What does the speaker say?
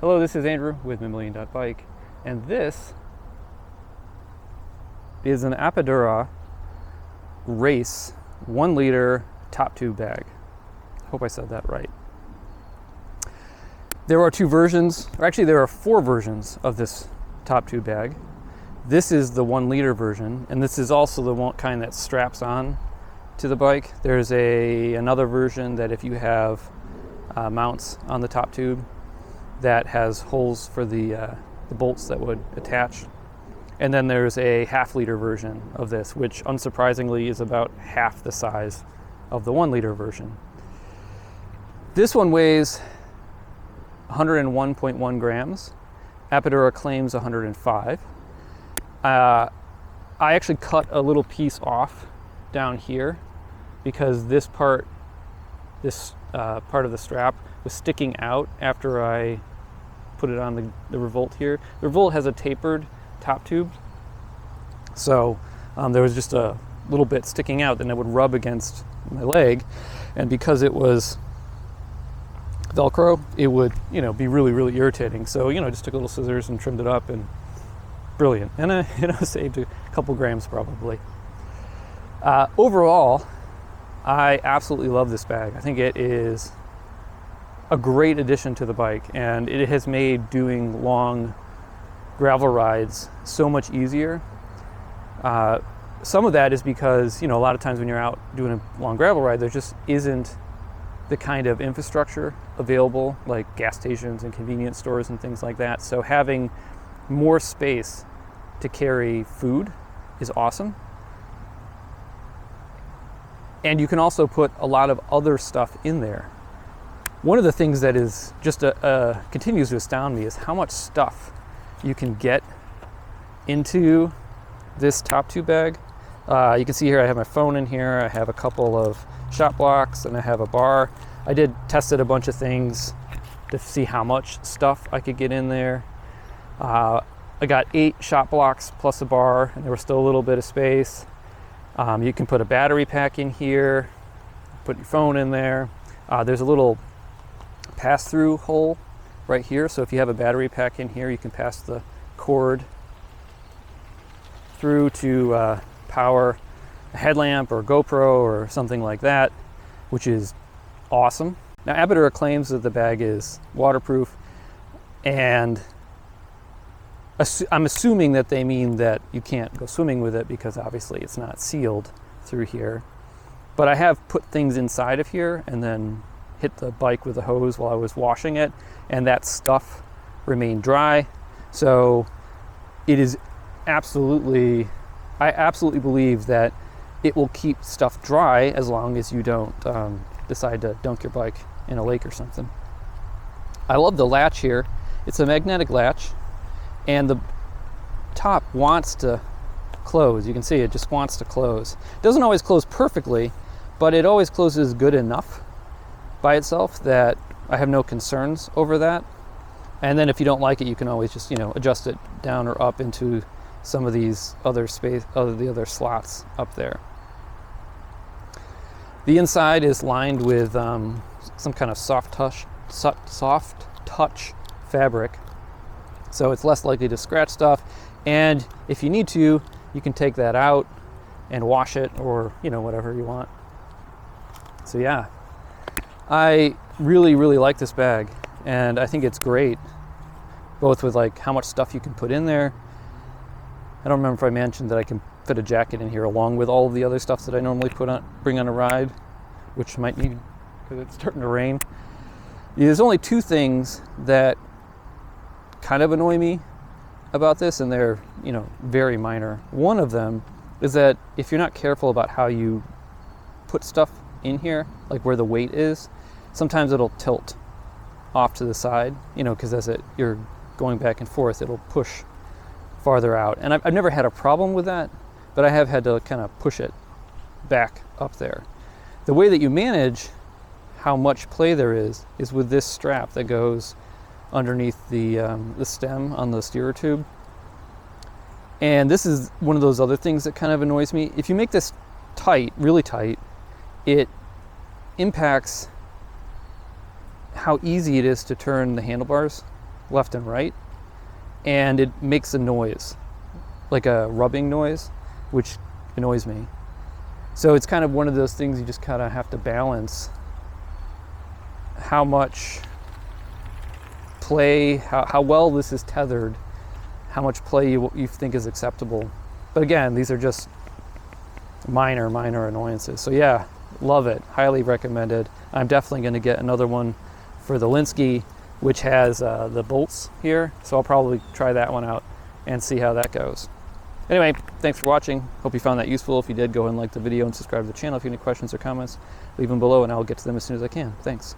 Hello, this is Andrew with Mammalian.bike, and this is an Apidura race 1 liter top tube bag. Hope I said that right. There are 2 versions, or actually there are 4 versions of this top tube bag. This is the 1 liter version, and this is also the one kind that straps on to the bike. There's another version that if you have mounts on the top tube, that has holes for the bolts that would attach. And then there's a half-liter version of this, which unsurprisingly is about half the size of the 1 liter version. This one weighs 101.1 grams. Apidura claims 105. I actually cut a little piece off down here because this part of the strap was sticking out after I put it on the Revolt here. The Revolt has a tapered top tube, so there was just a little bit sticking out, and it would rub against my leg, and because it was Velcro, it would be really irritating. So just took little scissors and trimmed it up, and brilliant, and saved a couple grams probably. Overall, I absolutely love this bag. I think it is a great addition to the bike, and it has made doing long gravel rides so much easier. Some of that is because a lot of times when you're out doing a long gravel ride, there just isn't the kind of infrastructure available, like gas stations and convenience stores and things like that. So having more space to carry food is awesome. And you can also put a lot of other stuff in there. One of the things that is just continues to astound me is how much stuff you can get into this top tube bag. You can see here I have my phone in here, I have a couple of shot blocks, and I have a bar. I did tested a bunch of things to see how much stuff I could get in there. I got 8 shot blocks plus a bar, and there was still a little bit of space. You can put a battery pack in here, put your phone in there. There's a little pass-through hole right here, so if you have a battery pack in here, you can pass the cord through to power a headlamp or a GoPro or something like that, which is awesome. Now, Apidura claims that the bag is waterproof, and I'm assuming that they mean that you can't go swimming with it because obviously it's not sealed through here. But I have put things inside of here and then hit the bike with a hose while I was washing it, and that stuff remained dry. So it is I absolutely believe that it will keep stuff dry as long as you don't decide to dunk your bike in a lake or something. I love the latch here. It's a magnetic latch, and the top wants to close. You can see it just wants to close. It doesn't always close perfectly, but it always closes good enough by itself that I have no concerns over that. And then if you don't like it, you can always just adjust it down or up into some of these other slots up there. The inside is lined with some kind of soft touch fabric, so it's less likely to scratch stuff. And if you need to, you can take that out and wash it, or whatever you want. So yeah, I really like this bag, and I think it's great, both with like how much stuff you can put in there. I don't remember if I mentioned that I can fit a jacket in here along with all of the other stuff that I normally bring on a ride, which might need because it's starting to rain. There's only 2 things that kind of annoy me about this, and they're very minor. One of them is that if you're not careful about how you put stuff in here, like where the weight is, sometimes it'll tilt off to the side, because as you're going back and forth, it'll push farther out. And I've never had a problem with that, but I have had to kind of push it back up there. The way that you manage how much play there is with this strap that goes underneath the stem on the steerer tube. And this is one of those other things that kind of annoys me. If you make this tight, really tight, it impacts how easy it is to turn the handlebars left and right, and it makes a noise, like a rubbing noise, which annoys me. So it's kind of one of those things you just kind of have to balance how much play, how well this is tethered, how much play you think is acceptable. But again, these are just minor annoyances. So yeah, love it, highly recommended. I'm definitely going to get another one for the Linsky, which has the bolts here. So I'll probably try that one out and see how that goes. Anyway, thanks for watching. Hope you found that useful. If you did, go ahead and like the video and subscribe to the channel. If you have any questions or comments, leave them below and I'll get to them as soon as I can. Thanks.